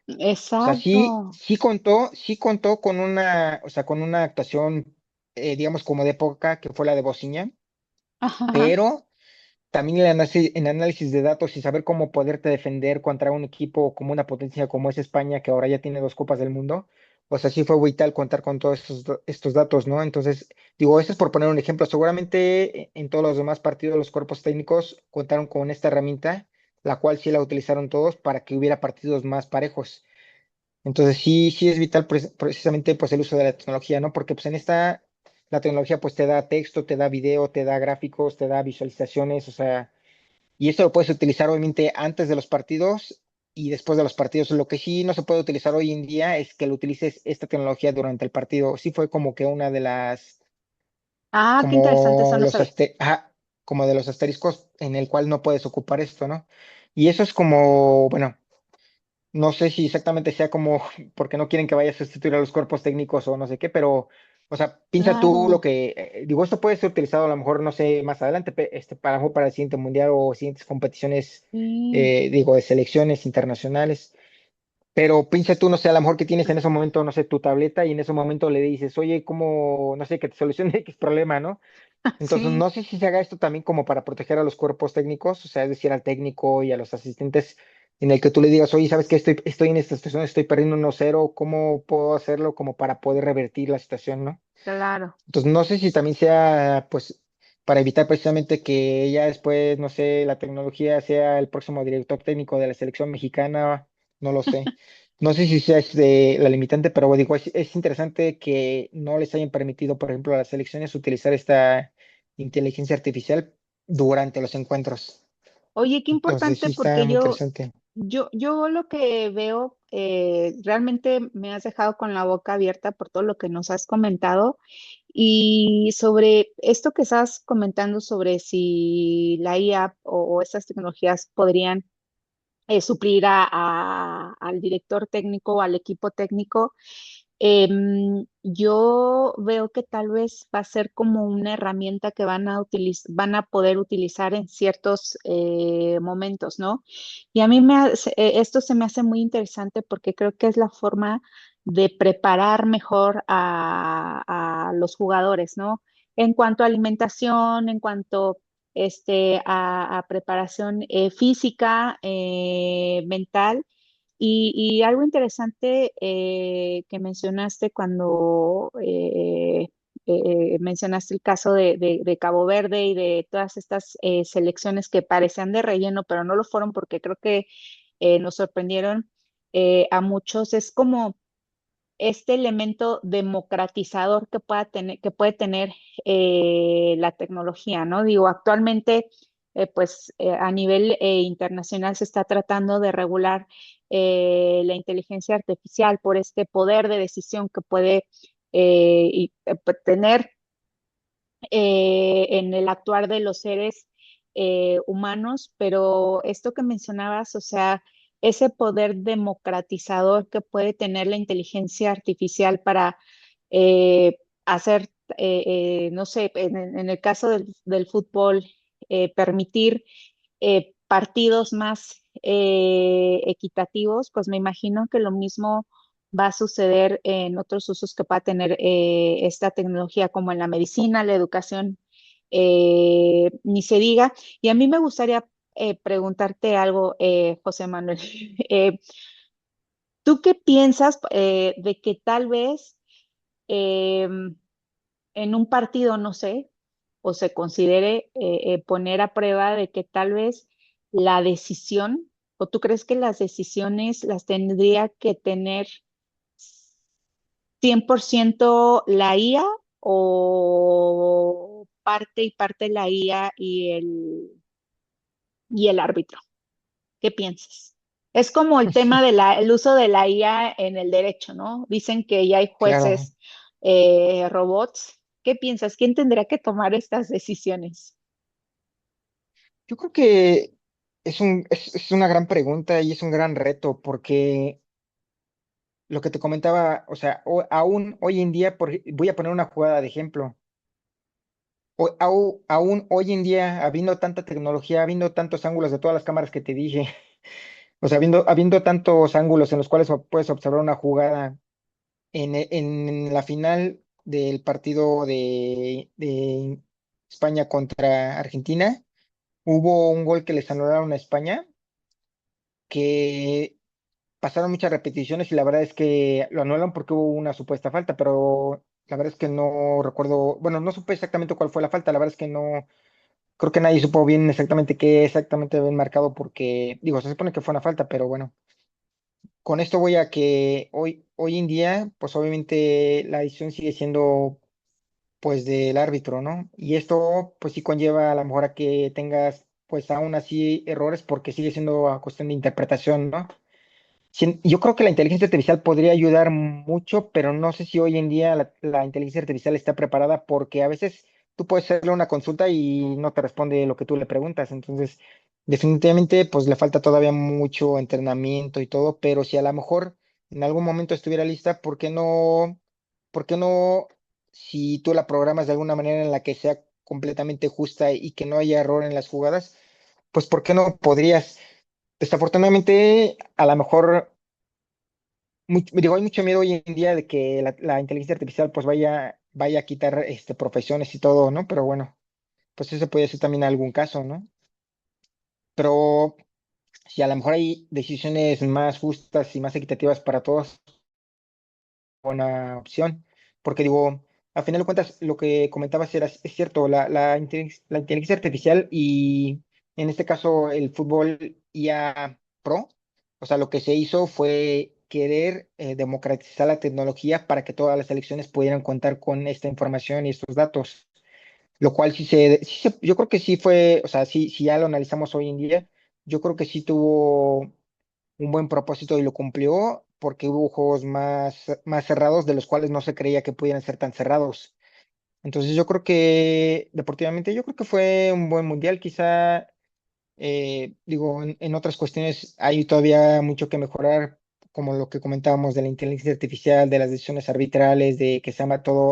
O sea, Exacto. sí contó o sea, con una actuación, digamos, como de época, que fue la de Bociña, Ajá. pero también el análisis de datos y saber cómo poderte defender contra un equipo como una potencia como es España, que ahora ya tiene dos Copas del Mundo. o sea, sí fue vital contar con todos estos datos, ¿no? Entonces, digo, esto es por poner un ejemplo. Seguramente en todos los demás partidos los cuerpos técnicos contaron con esta herramienta, la cual sí la utilizaron todos para que hubiera partidos más parejos. Entonces, sí es vital precisamente pues el uso de la tecnología, ¿no? Porque pues en esta, la tecnología pues te da texto, te da video, te da gráficos, te da visualizaciones, o sea, y esto lo puedes utilizar obviamente antes de los partidos y después de los partidos. Lo que sí no se puede utilizar hoy en día es que lo utilices esta tecnología durante el partido. Sí fue como que una de las, Ah, qué interesante, eso como no sabía. como de los asteriscos en el cual no puedes ocupar esto, ¿no? Y eso es como, bueno, no sé si exactamente sea como porque no quieren que vaya a sustituir a los cuerpos técnicos o no sé qué, pero, o sea, piensa tú lo Claro, que, digo, esto puede ser utilizado a lo mejor, no sé, más adelante, para, a lo mejor para el siguiente mundial o siguientes competiciones, sí, digo, de selecciones internacionales. Pero piensa tú, no sé, a lo mejor que tienes en ese momento, no sé, tu tableta y en ese momento le dices, oye, ¿cómo, no sé, que te solucione X problema, ¿no? Entonces, sí, no sé si se haga esto también como para proteger a los cuerpos técnicos, o sea, es decir, al técnico y a los asistentes, en el que tú le digas, oye, ¿sabes qué? Estoy en esta situación, estoy perdiendo 1-0, ¿cómo puedo hacerlo como para poder revertir la situación, ¿no? claro. Entonces, no sé si también sea, pues, para evitar precisamente que ya después, no sé, la tecnología sea el próximo director técnico de la selección mexicana, no lo sé. No sé si sea la limitante, pero digo, es interesante que no les hayan permitido, por ejemplo, a las selecciones utilizar esta inteligencia artificial durante los encuentros. Oye, qué Entonces, importante sí está porque muy interesante. yo lo que veo, realmente me has dejado con la boca abierta por todo lo que nos has comentado y sobre esto que estás comentando sobre si la IA o estas tecnologías podrían suplir al director técnico o al equipo técnico. Yo veo que tal vez va a ser como una herramienta que van a poder utilizar en ciertos momentos, ¿no? Y a mí esto se me hace muy interesante porque creo que es la forma de preparar mejor a los jugadores, ¿no? En cuanto a alimentación, en cuanto a preparación física, mental. Y algo interesante que mencionaste cuando mencionaste el caso de Cabo Verde y de todas estas selecciones que parecían de relleno, pero no lo fueron porque creo que nos sorprendieron a muchos, es como este elemento democratizador que puede tener la tecnología, ¿no? Digo, actualmente, pues a nivel internacional se está tratando de regular la inteligencia artificial por este poder de decisión que puede tener en el actuar de los seres humanos, pero esto que mencionabas, o sea, ese poder democratizador que puede tener la inteligencia artificial para hacer, no sé, en el caso del fútbol, permitir partidos más equitativos, pues me imagino que lo mismo va a suceder en otros usos que pueda tener esta tecnología, como en la medicina, la educación, ni se diga. Y a mí me gustaría preguntarte algo, José Manuel. Eh, ¿Tú qué piensas de que tal vez en un partido, no sé, o se considere poner a prueba de que tal vez la decisión, o tú crees que las decisiones las tendría que tener 100% la IA o parte y parte la IA y el árbitro? ¿Qué piensas? Es como el tema el uso de la IA en el derecho, ¿no? Dicen que ya hay Claro. jueces robots. ¿Qué piensas? ¿Quién tendrá que tomar estas decisiones? Yo creo que es una gran pregunta y es un gran reto porque lo que te comentaba, o sea, aún hoy en día, voy a poner una jugada de ejemplo. Aún hoy en día, habiendo tanta tecnología, habiendo tantos ángulos de todas las cámaras que te dije, o sea, habiendo tantos ángulos en los cuales puedes observar una jugada en la final del partido de España contra Argentina, hubo un gol que les anularon a España que pasaron muchas repeticiones y la verdad es que lo anulan porque hubo una supuesta falta, pero la verdad es que no recuerdo, bueno, no supe exactamente cuál fue la falta, la verdad es que no, creo que nadie supo bien exactamente qué exactamente habían marcado porque, digo, se supone que fue una falta, pero bueno, con esto voy a que hoy en día, pues obviamente la decisión sigue siendo pues del árbitro, ¿no? Y esto pues sí conlleva a lo mejor a que tengas pues aún así errores porque sigue siendo a cuestión de interpretación, ¿no? Yo creo que la inteligencia artificial podría ayudar mucho, pero no sé si hoy en día la inteligencia artificial está preparada porque a veces tú puedes hacerle una consulta y no te responde lo que tú le preguntas. Entonces, definitivamente, pues le falta todavía mucho entrenamiento y todo, pero si a lo mejor en algún momento estuviera lista, por qué no, si tú la programas de alguna manera en la que sea completamente justa y que no haya error en las jugadas, pues por qué no podrías? Desafortunadamente, a lo mejor digo, hay mucho miedo hoy en día de que la inteligencia artificial pues vaya a quitar profesiones y todo, ¿no? Pero bueno, pues eso puede ser también algún caso, ¿no? Pero si a lo mejor hay decisiones más justas y más equitativas para todos, buena opción, porque digo, a final de cuentas, lo que comentabas es cierto, la inteligencia artificial y en este caso el fútbol IA Pro, o sea, lo que se hizo fue querer democratizar la tecnología para que todas las elecciones pudieran contar con esta información y estos datos, lo cual yo creo que sí fue, o sea, si ya lo analizamos hoy en día, yo creo que sí tuvo un buen propósito y lo cumplió porque hubo juegos más cerrados de los cuales no se creía que pudieran ser tan cerrados. Entonces yo creo que deportivamente yo creo que fue un buen mundial. Quizá, digo, en otras cuestiones hay todavía mucho que mejorar, como lo que comentábamos de la inteligencia artificial, de las decisiones arbitrales, de que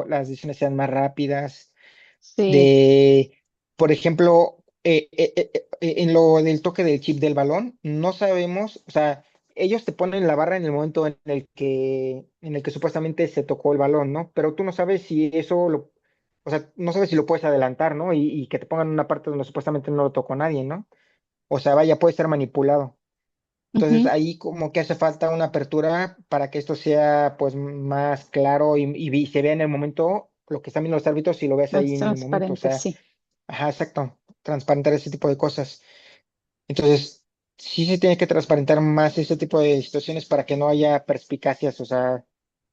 las decisiones sean más rápidas Sí, de, por ejemplo, en lo del toque del chip del balón, no sabemos, o sea, ellos te ponen la barra en el momento en el que supuestamente se tocó el balón, ¿no? Pero tú no sabes si o sea, no sabes si lo puedes adelantar, ¿no? Y que te pongan una parte donde supuestamente no lo tocó nadie, ¿no? O sea, vaya, puede ser manipulado. Entonces ujú, ahí como que hace falta una apertura para que esto sea pues más claro y se vea en el momento lo que están viendo los árbitros y lo ves más ahí en el momento. O transparente, sea, sí. ajá, exacto, transparentar ese tipo de cosas. Entonces, sí se tiene que transparentar más ese tipo de situaciones para que no haya perspicacias. O sea,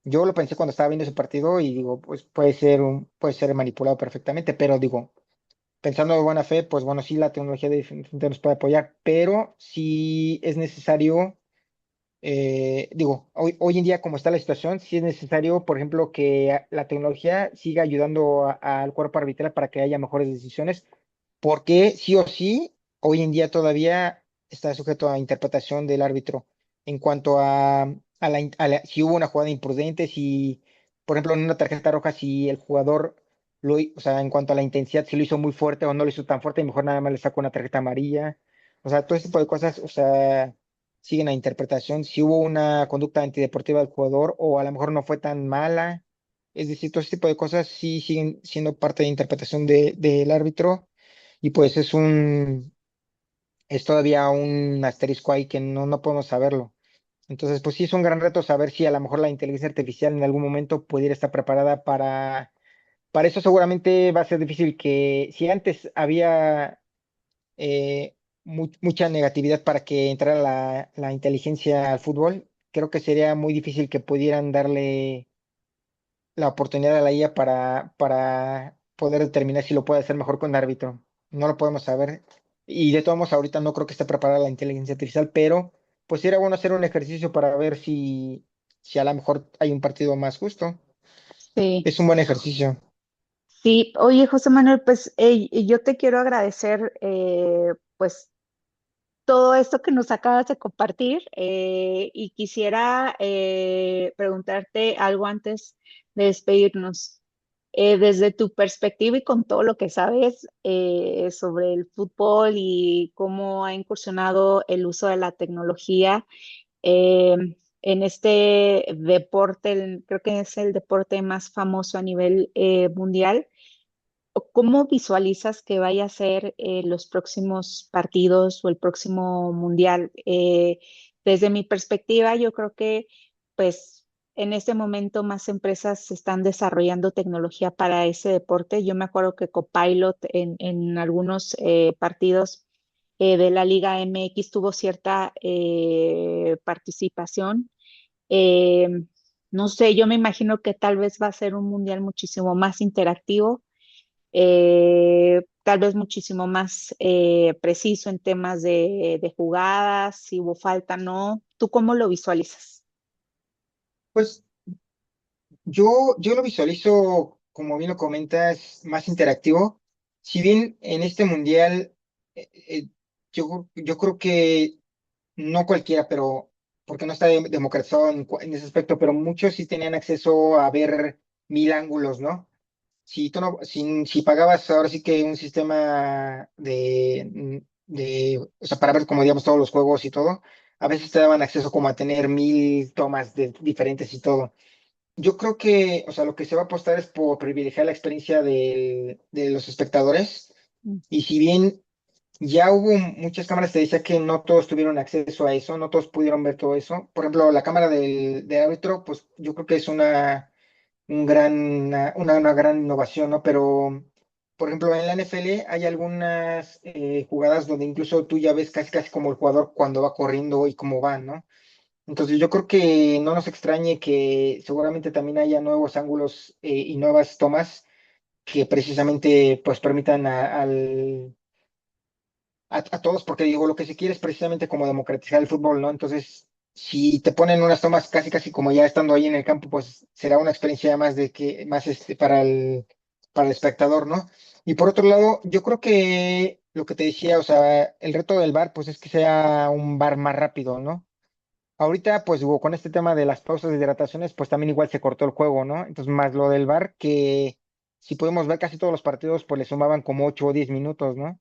yo lo pensé cuando estaba viendo ese partido y digo, pues puede ser manipulado perfectamente, pero digo, pensando de buena fe, pues bueno, sí la tecnología definitivamente nos puede apoyar, pero sí es necesario, digo, hoy en día como está la situación, sí es necesario, por ejemplo, que la tecnología siga ayudando al cuerpo arbitral para que haya mejores decisiones porque sí o sí, hoy en día todavía está sujeto a interpretación del árbitro en cuanto si hubo una jugada imprudente, si, por ejemplo, en una tarjeta roja, si el jugador, o sea, en cuanto a la intensidad, si lo hizo muy fuerte o no lo hizo tan fuerte, mejor nada más le sacó una tarjeta amarilla. O sea, todo ese tipo de cosas, o sea, siguen a interpretación. Si hubo una conducta antideportiva del jugador o a lo mejor no fue tan mala. Es decir, todo ese tipo de cosas sí siguen siendo parte de interpretación del árbitro y pues es todavía un asterisco ahí que no podemos saberlo. Entonces, pues sí es un gran reto saber si a lo mejor la inteligencia artificial en algún momento pudiera estar preparada para eso. Seguramente va a ser difícil que, si antes había mucha negatividad para que entrara la inteligencia al fútbol, creo que sería muy difícil que pudieran darle la oportunidad a la IA para poder determinar si lo puede hacer mejor con un árbitro. No lo podemos saber. Y de todos modos, ahorita no creo que esté preparada la inteligencia artificial, pero pues sí era bueno hacer un ejercicio para ver si a lo mejor hay un partido más justo. Sí, Es un buen ejercicio. sí. Oye, José Manuel, pues yo te quiero agradecer, pues todo esto que nos acabas de compartir y quisiera preguntarte algo antes de despedirnos. Desde tu perspectiva y con todo lo que sabes sobre el fútbol y cómo ha incursionado el uso de la tecnología eh, en este deporte, creo que es el deporte más famoso a nivel mundial. ¿Cómo visualizas que vaya a ser los próximos partidos o el próximo mundial? Desde mi perspectiva, yo creo que pues en este momento más empresas están desarrollando tecnología para ese deporte. Yo me acuerdo que Copilot en algunos partidos de la Liga MX tuvo cierta participación. Eh, no sé, yo me imagino que tal vez va a ser un mundial muchísimo más interactivo, tal vez muchísimo más preciso en temas de jugadas, si hubo falta, no. ¿Tú cómo lo visualizas? Pues yo lo visualizo, como bien lo comentas, más interactivo. Si bien en este mundial, eh, eh, yo creo que no cualquiera, pero porque no está democratizado en ese aspecto, pero muchos sí tenían acceso a ver 1000 ángulos, ¿no? Si tú no, si pagabas ahora sí que un sistema o sea, para ver como digamos todos los juegos y todo, a veces te daban acceso como a tener 1000 tomas diferentes y todo. Yo creo que, o sea, lo que se va a apostar es por privilegiar la experiencia de los espectadores. Mm. Y si bien ya hubo muchas cámaras, te decía que no todos tuvieron acceso a eso, no todos pudieron ver todo eso. Por ejemplo, la cámara del árbitro, pues yo creo que es una gran innovación, ¿no? Pero, por ejemplo, en la NFL hay algunas jugadas donde incluso tú ya ves casi casi como el jugador cuando va corriendo y cómo va, ¿no? Entonces yo creo que no nos extrañe que seguramente también haya nuevos ángulos y nuevas tomas que precisamente pues permitan a todos, porque digo, lo que se quiere es precisamente como democratizar el fútbol, ¿no? Entonces, si te ponen unas tomas casi casi como ya estando ahí en el campo, pues será una experiencia más más para el espectador, ¿no? Y por otro lado, yo creo que lo que te decía, o sea, el reto del VAR, pues es que sea un VAR más rápido, ¿no? Ahorita, pues hubo con este tema de las pausas de hidrataciones, pues también igual se cortó el juego, ¿no? Entonces, más lo del VAR, que si podemos ver casi todos los partidos, pues le sumaban como 8 o 10 minutos, ¿no?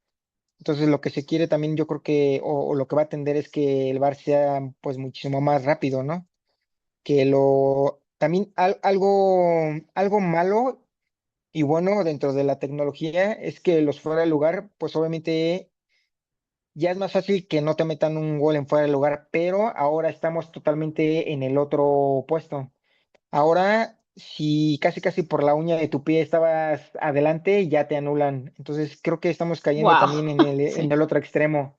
Entonces, lo que se quiere también, yo creo que, o lo que va a tender es que el VAR sea, pues, muchísimo más rápido, ¿no? También algo malo y bueno dentro de la tecnología es que los fuera de lugar, pues, obviamente ya es más fácil que no te metan un gol en fuera de lugar, pero ahora estamos totalmente en el otro puesto. Ahora, si casi casi por la uña de tu pie estabas adelante, ya te anulan. Entonces, creo que estamos cayendo Wow, también en sí, el otro extremo.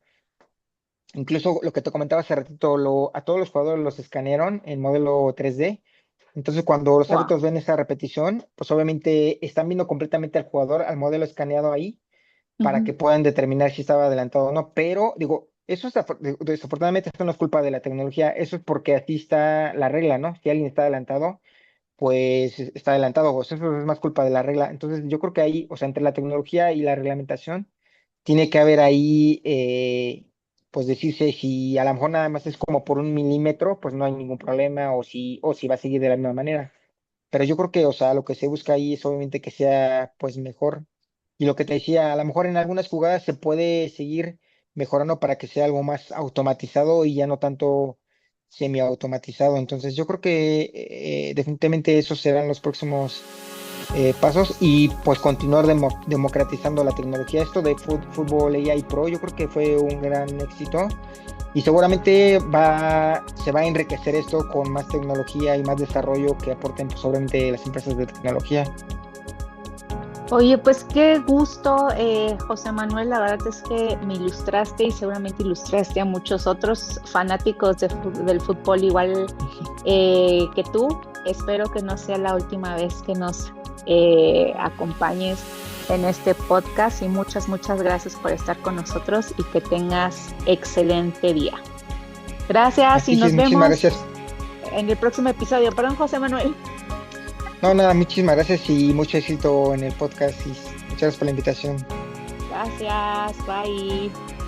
Incluso lo que te comentaba hace ratito, a todos los jugadores los escanearon en modelo 3D. Entonces, cuando los wow. árbitros ven esa repetición, pues obviamente están viendo completamente al jugador, al modelo escaneado ahí, para Ujú. que puedan determinar si estaba adelantado o no. Pero, digo, desafortunadamente, esto no es culpa de la tecnología, eso es porque así está la regla, ¿no? Si alguien está adelantado, pues está adelantado, o sea, eso es más culpa de la regla. Entonces, yo creo que ahí, o sea, entre la tecnología y la reglamentación, tiene que haber ahí, pues decirse si a lo mejor nada más es como por 1 milímetro, pues no hay ningún problema, o si va a seguir de la misma manera. Pero yo creo que, o sea, lo que se busca ahí es obviamente que sea, pues, mejor. Y lo que te decía, a lo mejor en algunas jugadas se puede seguir mejorando para que sea algo más automatizado y ya no tanto semiautomatizado. Entonces, yo creo que definitivamente esos serán los próximos pasos y pues continuar democratizando la tecnología. Esto de Fútbol AI Pro, yo creo que fue un gran éxito y seguramente se va a enriquecer esto con más tecnología y más desarrollo que aporten pues, obviamente las empresas de tecnología. Oye, pues qué gusto, José Manuel. La verdad es que me ilustraste y seguramente ilustraste a muchos otros fanáticos del fútbol igual que tú. Espero que no sea la última vez que nos acompañes en este podcast y muchas gracias por estar con nosotros y que tengas excelente día. Gracias y Así nos es, muchísimas vemos gracias. en el próximo episodio. Perdón, José Manuel. No, nada, muchísimas gracias y mucho éxito en el podcast y muchas gracias por la invitación. Gracias, bye.